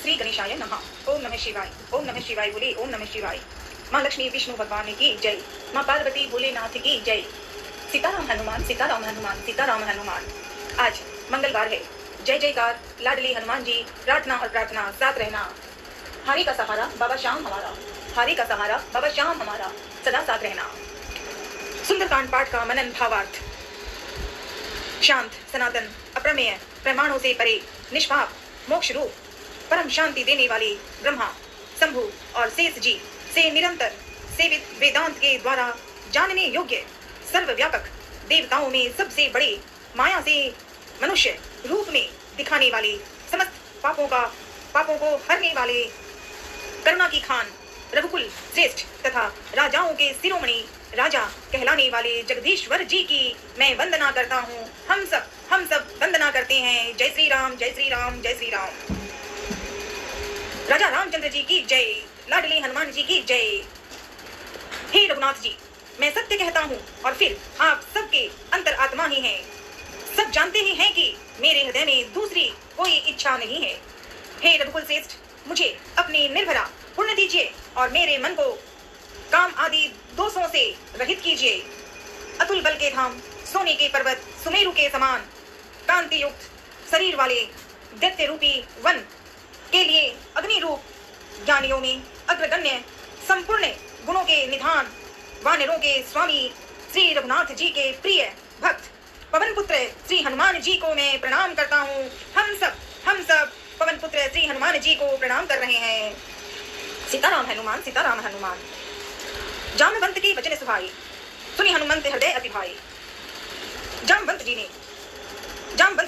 श्री गणेशाय नमः। ओम नमः शिवाय। ओम नमः शिवाय बोले ओम नमः शिवाय। माँ लक्ष्मी विष्णु भगवान की जय। माँ पार्वती भोलेनाथ की जय। सीताराम हनुमान सीताराम हनुमान सीताराम हनुमान। आज मंगलवार है। जय जयकार लाडली हनुमान जी। प्रार्थना और प्रार्थना साथ रहना। हारी का सहारा बाबा श्याम हमारा, हारी का सहारा बाबा श्याम हमारा, सदा साथ रहना। सुंदरकांड पाठ का मनन भावार्थ। शांत सनातन अप्रमेय प्रमाणों से परे निष्पाप मोक्ष रूप परम शांति देने वाले ब्रह्मा शंभु और शेष जी से निरंतर सेवित वेदांत के द्वारा जानने योग्य सर्वव्यापक देवताओं में सबसे बड़े माया से मनुष्य रूप में दिखाने वाले समस्त पापों को हरने वाले करुणा की खान रघुकुल श्रेष्ठ तथा राजाओं के शिरोमणि राजा कहलाने वाले जगदीश्वर जी की मैं वंदना करता हूँ। हम सब वंदना करते हैं। जय श्री राम जय श्री राम जय श्री राम। राजा रामचंद्र जी की जय। लाडले हनुमान जी की जय। हे रघुनाथ जी, मैं सत्य कहता हूँ और फिर आप सबके अंतर आत्मा ही हैं। सब जानते ही हैं कि मेरे हृदय में दूसरी कोई इच्छा नहीं है। हे रघुकुल श्रेष्ठ, मुझे अपनी निर्भरा पुण्य दीजिए और मेरे मन को काम आदि दोषों से रहित कीजिए। अतुल बल के धाम सोने के पर्वत सुमेरु के समान कांति युक्त शरीर वाले दैत्य रूपी वन के लिए अग्नि रूप ज्ञानियों में अग्रगण्य संपूर्ण गुणों के निधान वानरों के स्वामी श्री रघुनाथ जी के प्रिय भक्त पवन पुत्र श्री हनुमान जी को मैं प्रणाम करता हूँ। हम सब पवन पुत्र श्री हनुमान जी को प्रणाम कर रहे हैं। सीताराम हनुमान सीताराम हनुमान। जामवंत के वचन सुहाई सुनि हनुमंत हृदय अति भाई। जामवंत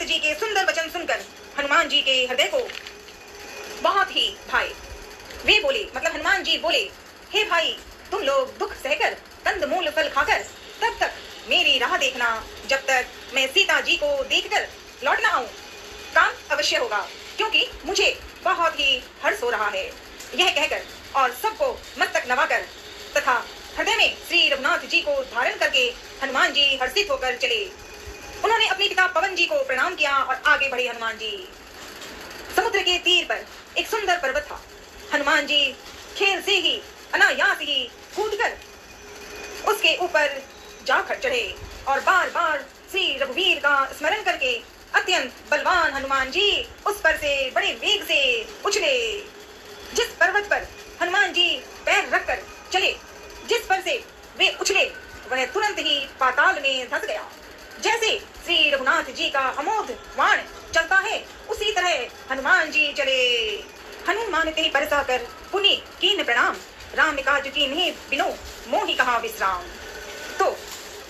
जी के सुंदर वचन सुनकर हनुमान जी के हृदय को बहुत ही भाई। वे बोले, मतलब हनुमान जी बोले, हे भाई, तुम लोग दुख सहकर कंद मूल फल खाकर तब तक मेरी राह देखना जब तक मैं सीता जी को देखकर लौट ना आऊं। काम अवश्य होगा क्योंकि मुझे बहुत ही हर्ष हो रहा है। यह कहकर और सबको मस्तक नवाकर तथा हृदय में श्री रघुनाथ जी को धारण करके हनुमान जी हर्षित होकर चले। उन्होंने अपने पिता पवन जी को प्रणाम किया और आगे बढ़े हनुमान जी। समुद्र के तीर पर एक सुंदर पर्वत था। हनुमान जी खेल से ही अनायास ही कूदकर उसके ऊपर जा चढ़े और बार बार श्री रघुवीर का स्मरण करके अत्यंत बलवान हनुमान जी उस पर से बड़े वेग से उछले। जिस पर्वत पर हनुमान जी पैर रखकर चले, जिस पर से वे उछले, वह तुरंत ही पाताल में धंस गया। जैसे श्री रघुनाथ जी का अमोघ बाण चलता है, उसी तरह हनुमान जी चले। हनुमान ते परसा कर पुनि कीन प्रणाम, राम काज कीन्हे बिनो मोहि कहा विश्राम। तो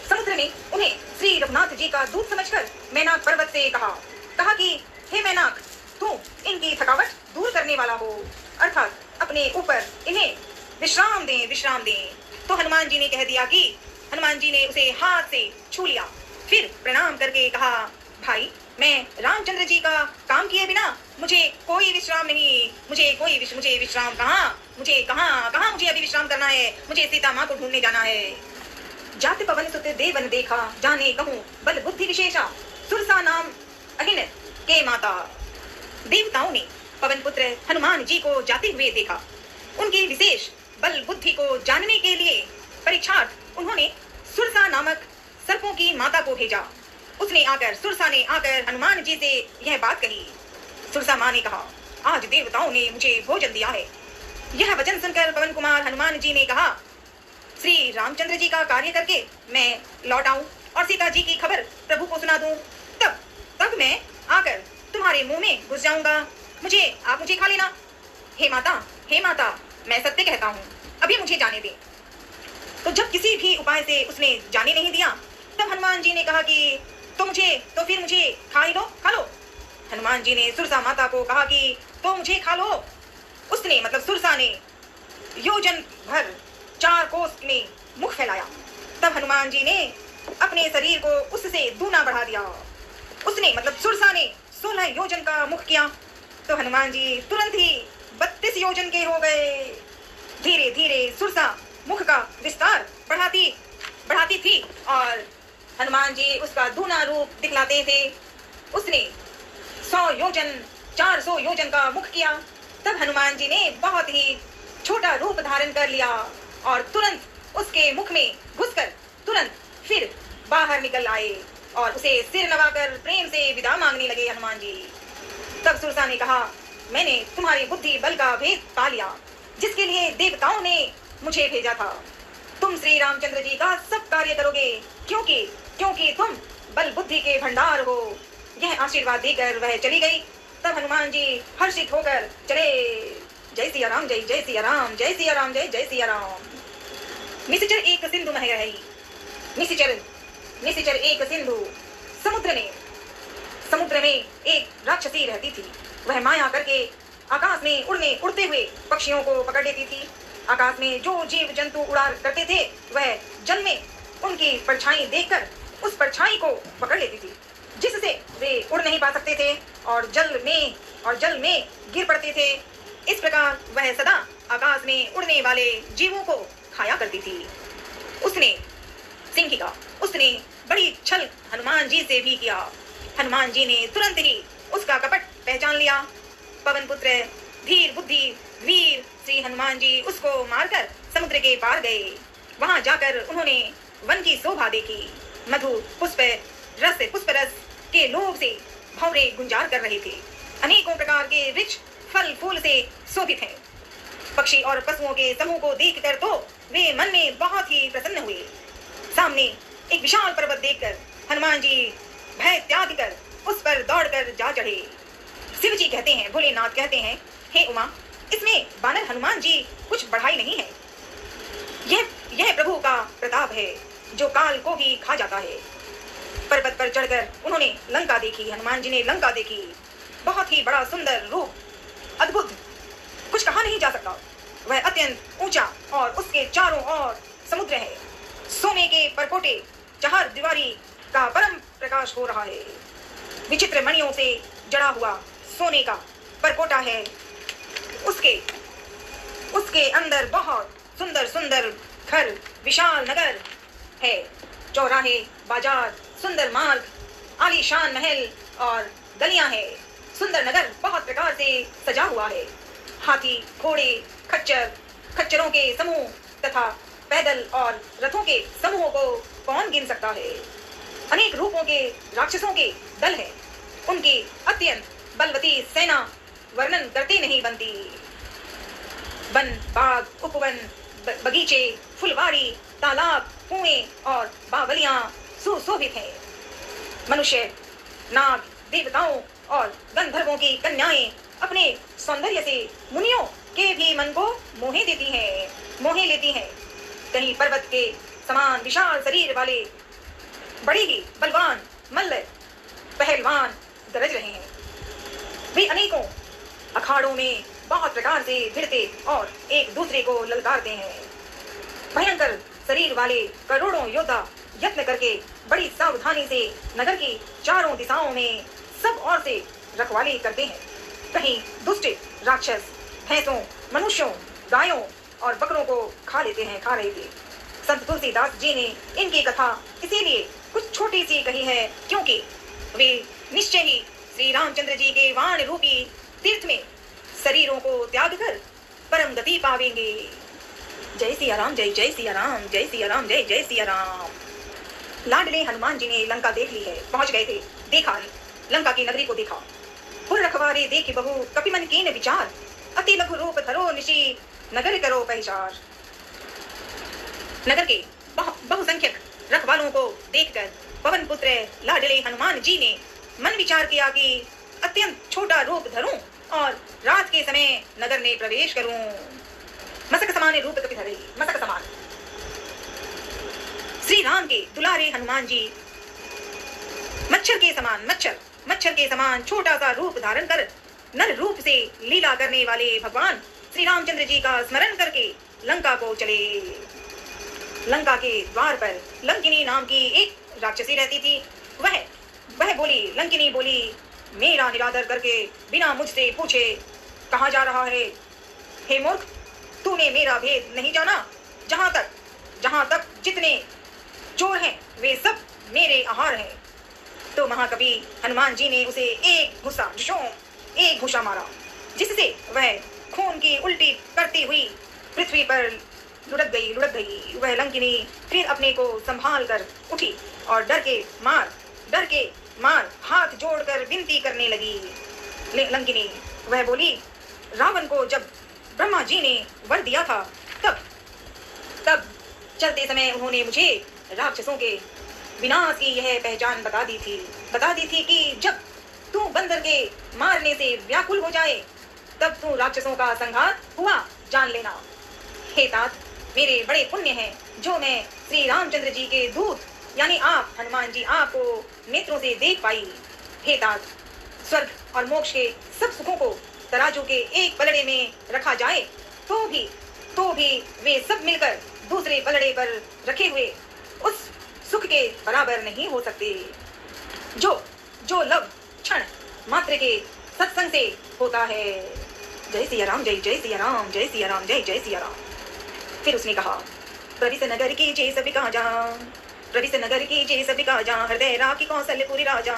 समुद्र ने उन्हें श्री रघुनाथ जी का दूत समझकर मैनाक पर्वत से कहा कि हे मैनाक, तू इनकी थकावट दूर करने वाला हो, अर्थात अपने ऊपर इन्हें विश्राम दे। तो हनुमान जी ने कह दिया कि हनुमान जी ने उसे हाथ से छू लिया। फिर प्रणाम करके कहा, भाई, मैं रामचंद्र जी का काम किए बिना मुझे कोई विश्राम नहीं। मुझे विश्राम कहाँ मुझे अभी विश्राम करना है। मुझे सीता माँ को ढूंढने जाना है। जात पवन सुत देवन देखा, जाने कहूँ बल बुद्धि विशेषा, सुरसा नाम अहिन के माता। देवताओं ने पवन पुत्र हनुमान जी को जाते हुए देखा। उनकी विशेष बल बुद्धि को जानने के लिए परीक्षार्थ उन्होंने सुरसा नामक सर्पों की माता को भेजा। सुरसा ने आकर हनुमान जी से यह बात कही। सुरसा माँ ने कहा, आज देवताओं ने मुझे भोजन दिया है। यह वचन सुनकर पवन कुमार हनुमान जी ने कहा, श्री रामचंद्र जी का कार्य करके मैं लौट आऊं और सीता जी की खबर प्रभु को सुना दूं, तब मैं आकर तुम्हारे मुंह में घुस जाऊंगा। आप मुझे खा लेना। हे माता, मैं सत्य कहता हूँ, अभी मुझे जाने दे। तो जब किसी भी उपाय से उसने जाने नहीं दिया, तब हनुमान जी ने कहा कि तो फिर मुझे खा लो। हनुमान जी ने सुरसा माता को कहा कि तो मुझे खा लो। उसने, मतलब सुरसा ने, योजन भर 4 कोस में मुख फैलाया। तब हनुमान जी ने अपने शरीर को उससे दूना बढ़ा दिया। उसने, मतलब सुरसा ने 16 योजन का मुख किया तो हनुमान जी तुरंत ही 32 योजन के हो गए। धीरे धीरे सुरसा मुख का विस्तार बढ़ाती थी और हनुमान जी उसका दूना रूप दिखलाते थे। उसने 100 योजन 400 योजन का मुख किया तब हनुमान जी ने बहुत ही छोटा रूप धारण कर लिया और तुरंत उसके मुख में घुसकर तुरंत फिर बाहर निकल आए और उसे सिर नवाकर प्रेम से विदा मांगने लगे हनुमान जी। तब सुरसा ने कहा, मैंने तुम्हारी बुद्धि बल का भेद पा लिया, जिसके लिए देवताओं ने मुझे भेजा था। तुम श्री रामचंद्र जी का सब कार्य करोगे, क्योंकि तुम बल बुद्धि के भंडार हो। यह आशीर्वाद देकर वह चली गई। तब हनुमान जी हर्षित होकर चले। जय सिया राम, जय जय सिया राम, जय सिया राम, जय जय सिया राम। निशिचर एक सिंधु मह रही, निशिचर एक सिंधु। समुद्र में एक राक्षसी रहती थी। वह माया करके आकाश में उड़ते हुए पक्षियों को पकड़ लेती थी। आकाश में जो जीव जंतु उड़ा करते थे, वह जल में उनकी परछाई देखकर उस परछाई को पकड़ लेती थी, जिससे वे उड़ नहीं पा सकते थे और जल में गिर पड़ते थे। इस प्रकार वह सदा आकाश में उड़ने वाले जीवों को खाया करती थी। उसने बड़ी छल हनुमान जी से भी किया। हनुमान जी ने तुरंत ही उसका कपट पहचान लिया। पवन पुत्र धीर बुद्धि वीर श्री हनुमान जी उसको मारकर समुद्र के पार गए। वहां जाकर उन्होंने वन की शोभा देखी। मधु पुष्प रस के लोभ से भौरे गुंजार कर रहे थे। अनेकों प्रकार के वृक्ष फल फूल से शोभित हैं। पक्षी और पशुओं के समूह को देखकर तो वे मन में बहुत ही प्रसन्न हुए। सामने एक विशाल पर्वत देखकर हनुमान जी भय त्याग कर उस पर दौड़कर जा चढ़े। शिव जी कहते हैं, भोलेनाथ कहते हैं, हे उमा, इसमें बानर हनुमान जी कुछ बढ़ाई नहीं है। यह प्रभु का प्रताप है, जो काल को भी खा जाता है। पर्वत पर चढ़कर उन्होंने लंका देखी। हनुमान जी ने लंका देखी। बहुत ही बड़ा सुंदर रूप, अद्भुत, कुछ कहा नहीं जा सकता। वह अत्यंत ऊंचा और उसके चारों ओर समुद्र है। सोने के परकोटे चार दीवारी का परम प्रकाश हो रहा है। विचित्र मणियों से जड़ा हुआ सोने का परकोटा है। उसके अंदर बहुत सुंदर सुंदर घर, विशाल नगर है। चौराहे, बाजार, सुंदर मार्ग, आलीशान महल और गलियां है। सुंदर नगर बहुत प्रकार से सजा हुआ है। हाथी, घोड़े, खच्चरों के समूह तथा पैदल और रथों के समूहों को कौन गिन सकता है। अनेक रूपों के राक्षसों के दल है। उनकी अत्यंत बलवती सेना वर्णन करते नहीं बनती। वन, बाग, उपवन, बगीचे, फुलवारी, तालाब, कुएं और बावलियां सुशोभित हैं। मनुष्य, नाग, देवताओं और गंधर्वों की कन्याएं अपने सौंदर्य से मुनियों के भी मन को मोहे लेती हैं। कहीं पर्वत के समान विशाल शरीर वाले बड़े ही बलवान मल्ल पहलवान गरज रहे हैं। वे अनेकों अखाड़ों में बहुत प्रकार से भिड़ते और एक दूसरे को ललकारते हैं। भयंकर शरीर वाले करोड़ों योद्धा यत्न करके बड़ी सावधानी से नगर की चारों दिशाओं में सब ओर से रखवाली करते हैं। कहीं दुष्ट राक्षस भैंसों, मनुष्यों, गायों और बकरों को खा रहे थे। संत तुलसीदास जी ने इनकी कथा इसीलिए कुछ छोटी सी कही है, क्योंकि वे निश्चय ही श्री रामचंद्र जी के वाण रूपी तीर्थ में शरीरों को त्याग कर परम गति पावेंगे। जय सिया राम, जय जय सिया राम, जय सिया राम, जय जय सिया राम। लाडले हनुमान जी ने लंका देख ली है। पहुंच गए थे, देखा लंका की नगरी को देखा। पुर रखवारे देख बहु कपिमन कीन विचार, अति लघु रूप धरो निशी नगर करो पहचार। नगर के बहुसंख्यक रखवालों को देखकर पवन पुत्र लाडले हनुमान जी ने मन विचार किया कि अत्यंत छोटा रूप धरूं और रात के समय नगर में प्रवेश करूं। मसक समान रूप कपि धरे, मसक समान। श्री राम के दुलारे हनुमान जी मच्छर के समान छोटा सा रूप धारण कर नर रूप से लीला करने वाले भगवान श्री रामचंद्र जी का स्मरण करके लंका को चले। लंका के द्वार पर लंकिनी नाम की एक राक्षसी रहती थी। लंकिनी बोली, मेरा निरादर करके बिना मुझसे पूछे कहाँ जा रहा है? हे मूर्ख, तूने मेरा भेद नहीं जाना। जहाँ तक जितने चोर हैं वे सब मेरे आहार हैं। तो महाकवि हनुमान जी ने उसे एक घुसा मारा। जिससे वह खून की उल्टी करती हुई पृथ्वी पर लुढ़क गई। वह लंकिनी फिर अपने को संभाल कर उठी और डर के मार हाथ जोड़कर विनती करने लगी। लंकिनी वह बोली, रावण को जब ब्रह्मा जी ने वर दिया था तब चलते समय उन्होंने मुझे राक्षसों के विनाश की यह पहचान बता दी थी कि जब तू बंदर के मारने से व्याकुल हो जाए तब तू राक्षसों का संहार हुआ जान लेना। हे तात, मेरे बड़े पुण्य हैं जो मैं श्री रामचंद्र जी के दूत यानी आप हनुमान जी आपको नेत्रों से देख पाई। हे तात, स्वर्ग और मोक्ष के सब सुखों को तराजू के एक पलड़े में रखा जाए तो भी वे सब मिलकर दूसरे पलड़े पर रखे हुए उस सुख के बराबर नहीं हो सकते जो लव क्षण मात्र के सत्संग से होता है। जय सिया राम, जय जय सिया राम, जय सिया राम, जय जय सिया राम। फिर उसने कहा, प्रविश नगर की जय सभी कहा जा, प्रविश नगर की जय सभी कहा जा, हृदय राखी कौशल्यपुरी राजा,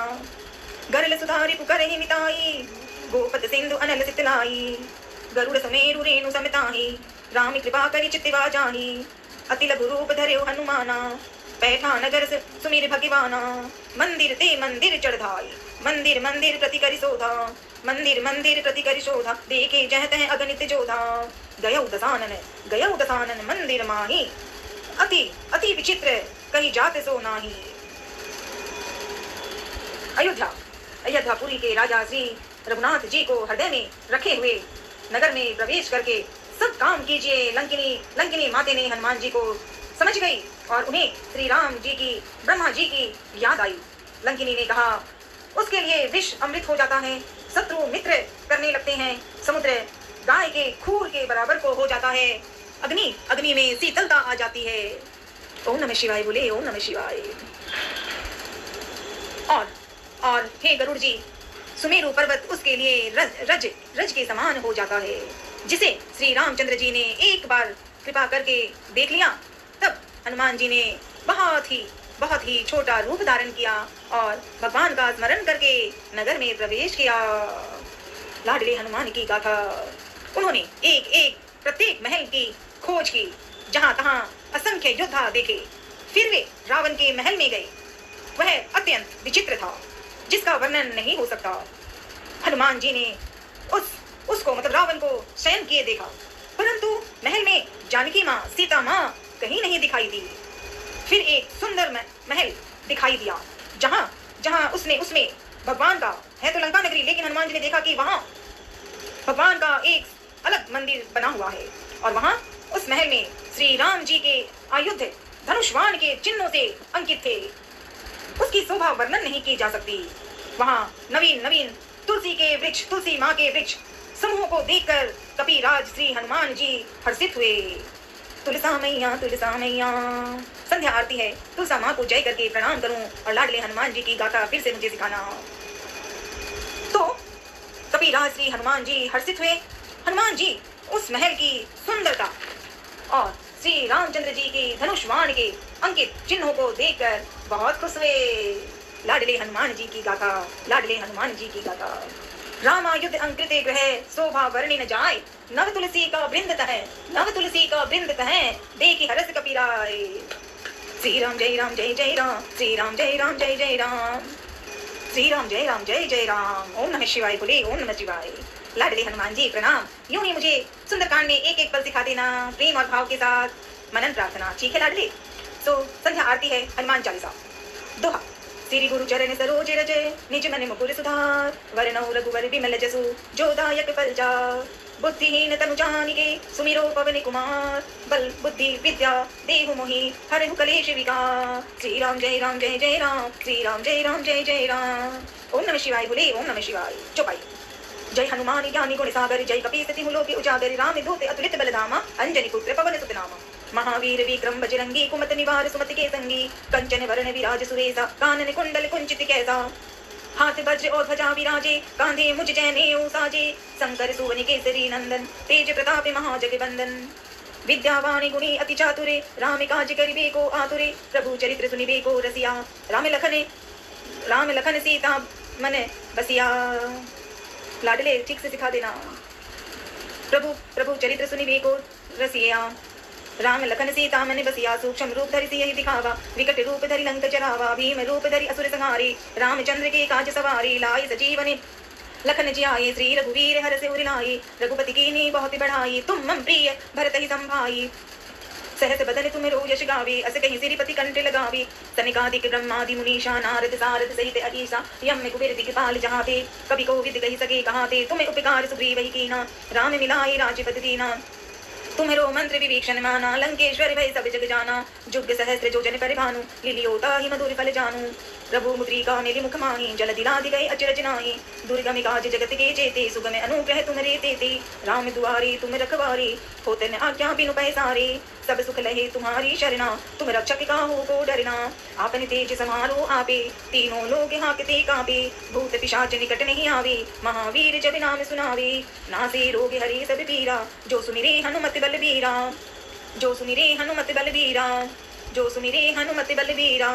गरल सुधारी पुकार ही मिताई, गोपत सिंधु अनल सितलाई, गरुड़ समेरु रेणु समिताही, राम कृपा करी चित्तिवा जाही, अति लघु रूप धर्यो हनुमाना, बैठा नगर सुमीर भगवाना, मंदिर ते मंदिर चढ़ाई, मंदिर मंदिर प्रति करि शोधा, मंदिर मंदिर प्रति करि शोधा, देखे जहत है अगणित जोधा, गयौ दसानन मंदिर माही, अति अति विचित्र कही जात सो नाही। अयोध्यापुरी के राजा श्री रघुनाथ जी को हृदय में रखे हुए नगर में प्रवेश करके सब काम कीजिए। लंकिनी माते ने हनुमान जी को समझ गई और उन्हें श्री राम जी की ब्रह्मा जी की याद आई। लंकिनी ने कहा, उसके लिए विष अमृत हो जाता है, शत्रु मित्र करने लगते हैं, समुद्र गाय के खूर के बराबर को हो जाता है, अग्नि में शीतलता आ जाती है। ओम नमः शिवाय बोले, ओम नमः शिवाय। और हे गरुड़ जी, सुमेरु पर्वत उसके लिए रज के समान हो जाता है, जिसे श्री रामचंद्र जी ने एक बार कृपा करके देख लिया। तब हनुमान जी ने बहुत ही छोटा रूप धारण किया और भगवान का स्मरण करके नगर में प्रवेश किया। लाडले हनुमान की गाथा। उन्होंने प्रत्येक महल की खोज की, जहाँ तहाँ असंख्य योद्धा देखे। फिर वे रावण के महल में गए। वह अत्यंत विचित्र था, जिसका वर्णन नहीं हो सकता। हनुमान जी ने उसको मतलब रावण को शयन किए देखा, परंतु महल में जानकी माँ, सीता माँ कहीं नहीं दिखाई दी। फिर एक सुंदर महल दिखाई दिया, जहाँ उसमें भगवान का है तो लंका नगरी, लेकिन हनुमान जी ने देखा कि वहाँ भगवान का एक अलग मंदिर बना हुआ है और वहाँ उस महल में श्री राम जी के आयुध धनुष्वाण के चिन्हों से अंकित थे। उसकी शोभा वर्णन नहीं की जा सकती। वहाँ नवीन तुलसी माँ के वृक्ष समूह को देखकर कपिराज श्री हनुमान जी हर्षित हुए। तुलसा मैया संध्या आरती है, तुलसा माँ को जय करके प्रणाम करूं और लाडले हनुमान जी की गाथा फिर से मुझे सिखाना। तो कपिराज श्री हनुमान जी हर्षित हुए। हनुमान जी उस महल की सुंदरता और श्री रामचंद्र जी के धनुष्वाण के अंकित चिन्हों को देखकर बहुत खुश हुए। लाडले हनुमान जी की गाथा, लाडले हनुमान जी की गाथा। रामायुध अंकृते ग्रह शोभा वर्णि न जाय, नव तुलसी का वृंद कहें देखी हरस कपिराय। श्री राम जय राम जय जय राम, श्री राम जय राम जय जय राम, श्री राम जय राम जय जय राम। ओम नमः शिवाय बोले, ओम नमः शिवाय। लाडले हनुमान जी प्रणाम। यूं ही मुझे सुंदरकांड में एक पल सिखा देना, प्रेम और भाव के साथ मनन प्रार्थना। ठीक है लाडले? तो संध्या आरती है हनुमान चालीसा। दोहा। श्री गुरु चरण सरोज रज, निज मन मुकुर सुधार, वरनौ रघुवर विमल जसु, जो दायक फलचा। बुद्धिहीन तनु जानिके, सुमिरो पवन कुमार, बल बुद्धि विद्या देहु मोहि, हरहु कलेश विकार। श्री राम जय राम जय जय राम, श्री राम जय राम जय जय राम। ओम नमः शिवाय बोले, ओम नमः शिवाय। चौपाई। जय हनुमान ज्ञानी गुण सागर, जय कपीस तिहु लोके उजागर, राम दूत अतुलित बलधामा, अंजनी पुत्र पवन सुत नामा। महावीर विक्रम बजरंगी, कुमत निवार सुमति के संगी, कंचन वरण विराज सुरेसा, कानन कुंडल कुंचित कैसा। हाथ वज्र और ध्वजा विराजे, कांधे मुझ जैनेऊ साजे, शंकर सुवन केसरी नंदन, तेज प्रताप महाजगवंदन। विद्यावाणी गुणी अति चातुरे, राम काज करिबे को आतुरे, प्रभु चरित्र सुनिबे को रसिया, राम लखन सीता मन बसिया। लाडले ठीक से सिखा देना। प्रभु प्रभु चरित्र सुनिवे को रसिया, राम लखन सीता मन बसिया, सूक्ष्म रूप धरि सियहि दिखावा, विकट रूप धरि लंक जरावा, भीम रूप धरि असुर संहारी, रामचंद्र के काज सवारी, लाए सजीवनी लखन जियाए, श्री रघुवीर हर सिर लाए, रघुपति कीन्ही बहुत बढ़ाई, तुम मम प्रिय भरत ही संभाई, सहस बदन तुम रो यश गावे, अस कहीं सिरिपति कंठ लगावे, सनिकादिक ब्रह्मादि मुनीषा, नारद सारद सहित अधीसा, यम कुबेर दिखपाल जहाते, कवि कोविद कही सके कहाते, तुम्हें उपकार सुग्रीव ही कीना, राम मिलाए राज्यपति दीना, तुम्हें मंत्र विभीषण माना, लंकेश्वर भय सब जग जाना, जुग सहस्त्र जो जन परिभानु, लिलियोता ही मधुर फल जानू, प्रभु मुद्रिका मेरी मुख माही, जल दिलादि गए अचरज नाहि, दुर्गम काज जगत के जेते, सुगम अनुग्रह तुम्हारे तेते, राम दुआरे तुम रखवारे, होते न आज्ञा बिनु पैसारे, सब सुख लहे तुम्हारी शरणा, तुम रक्षक काहू को डरना, आपने तेज समारो आपे, तीनों लोग हाँकते कांपे, भूत पिशाच निकट नहीं आवे, महावीर जब नाम सुनावे, नासे रोग हरे सब पीरा, जो सुमिरे हनुमत बलबीरा, जो सुमिरे हनुमत बलबीरा, जो सुमिरे हनुमत बलबीरा,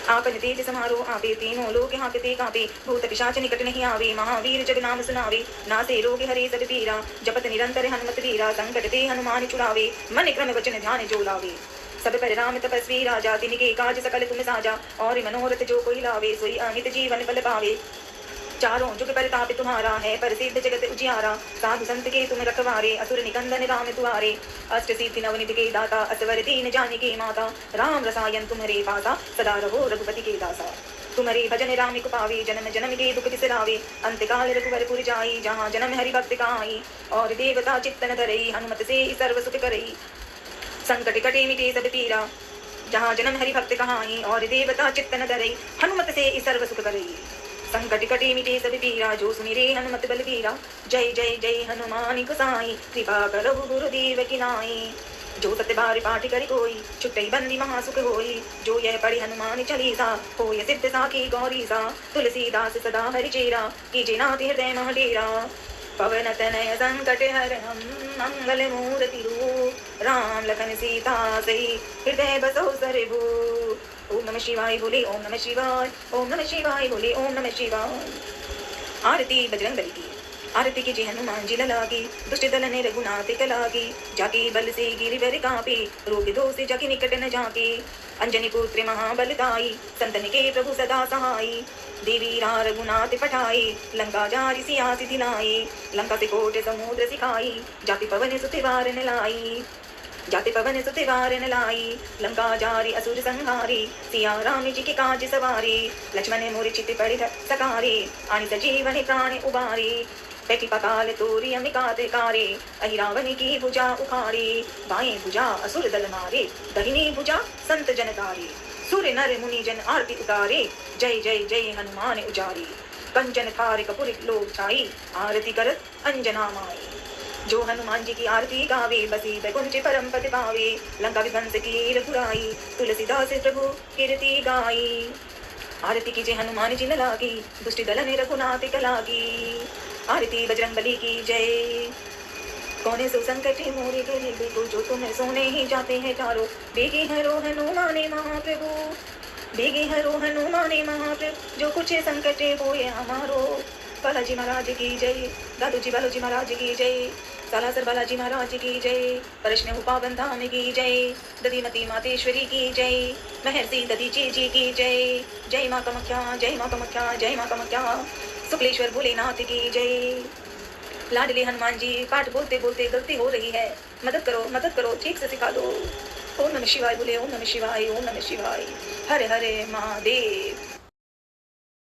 आपन तेज समारो आपे, तीनों लोग हाँकते कांपे, भूत पिशाच निकट नहीं आवे, महावीर जब नाम सुनावे, नासे रोग हरे सब पीरा, जपत निरंतर हनुमत वीरा, संकट ते हनुमान छुड़ावे, मन क्रम वचन ध्यान जो लावे, सब पर राम तपस्वी राजा, तिनके काज सकल तुम साजा, और मनोरथ जो कोई लावे, सोई अमित जीवन बल पावे, चारों जुग परताप तुम्हारा है, प्रसिद्ध जगत उजियारा, साधु संत के तुम रखवारे, असुर निकंदन राम तुम्हारे, अष्ट सिद्धि नवनिधि के दाता, असवर दीन जानी के माता, राम रसायन तुम्हारे पासा, सदा रहो रघुपति के दासा, तुम्हारे भजन राम को पावे, जन्म जन्म के दुख बिसरावे, अंतकाल रघुवर जाई, जहाँ जन्म हरि भक्त कहाई, और देवता चित्तन धरई, हनुमत से सर्व सुख करई, संकट कटे मिटे सब पीरा, जहाँ जन्म हरि भक्त कहाई, और देवता चित्तन धरई, हनुमत से सर्व सुख करई, संकट कटे मिटे सब पीरा, जो सुमिरे हनुमत बलबीरा, जय जय जय हनुमान गोसाई, कृपा करो गुरुदेव की नाई, जो सत्य बार पाठ करि कोई, छुट्टई बंदी महासुख होई, जो यह पढ़े हनुमान चालीसा, होय सिद्ध साखी गौरीसा, तुलसीदास सदा हरि चेरा, कीजे नाथ हृदय मह डेरा, पवन तनय संकट हरहम, मंगल मूर्ति रूप, राम लखन सीता सही, हृदय बसो सरभू, ओम नमः शिवाय बोले, ओम नमः शिवाय, ओम नमः शिवाय बोले, ओम नमः शिवाय। आरती बजरंगबली की, आरती की जय हनुमान जी लागी, दुष्ट दल ने रघुनाथ कलागी, जाके बल से गिरिवर कांपे, रोग दोष जाके निकट न जाके, अंजनी पुत्र महाबलदाई, संतन के प्रभु सदा सहाई, देवी रा रघुनाथ पठाई, लंका जारी सिया सिधि लाई, लंका से कोट समुद्र सिखाई, जाति पवन सुत वारन लाई, जाते पवन सुत वारन लाई, लंका जारी असुर संहारी, सिया राम जी के काज सवारी, लक्ष्मण मूर्छित पड़ि सकारे, आनि सजीवन प्राण उबारे, बैठी पकाल तोरी अमिकात कारे, अहि रावण की भुजा उखाड़े, बाएं भुजा असुर दल मारे, दहिनी भुजा संत जन तारे, सूर्य नर मुनि जन आरती उतारे, जय जय जय हनुमान उजारी, कंचन थार कपूर लोग छाई, आरती करत अंजना माई, जो हनुमान जी की आरती गावे, बसी बैकुंठ परम पद पावे, लंका विध्वंस की रघुराई, तुलसीदास प्रभु कीर्ति गाई, आरती कीजे हनुमान जी लागी, दुष्ट दल ने रघुनाथ कलागी, आरती बजरंगबली की जय। कौने सो संकट मोरे गले देखो, जो तुम्हें सोने ही जाते हैं चारों, बेगे हरो हनुमाने महाप्रभु, बेगे हरो हनुमाने महाप्रभु, जो कुछ संकट होए हमारो, बालाजी महाराज की जय, दादू जी बालाजी महाराज की जय, सालासर बालाजी महाराज की जय, प्रश्न पावन धाम की जय, दधिमती मातेश्वरी की जय, महर्षि दधीची जी की जय, जय माँ कामाख्या, जय माँ कामाख्या, जय माँ कामाख्या, शुक्लेश्वर भोलेनाथ की जय। लाडले हनुमान जी, पाठ बोलते बोलते गलती हो रही है, मदद करो, ठीक से सिखा दो। ओम नमः शिवाय बोले, ओम नमः शिवाय, ओम नमः शिवाय, हरे हरे महादेव।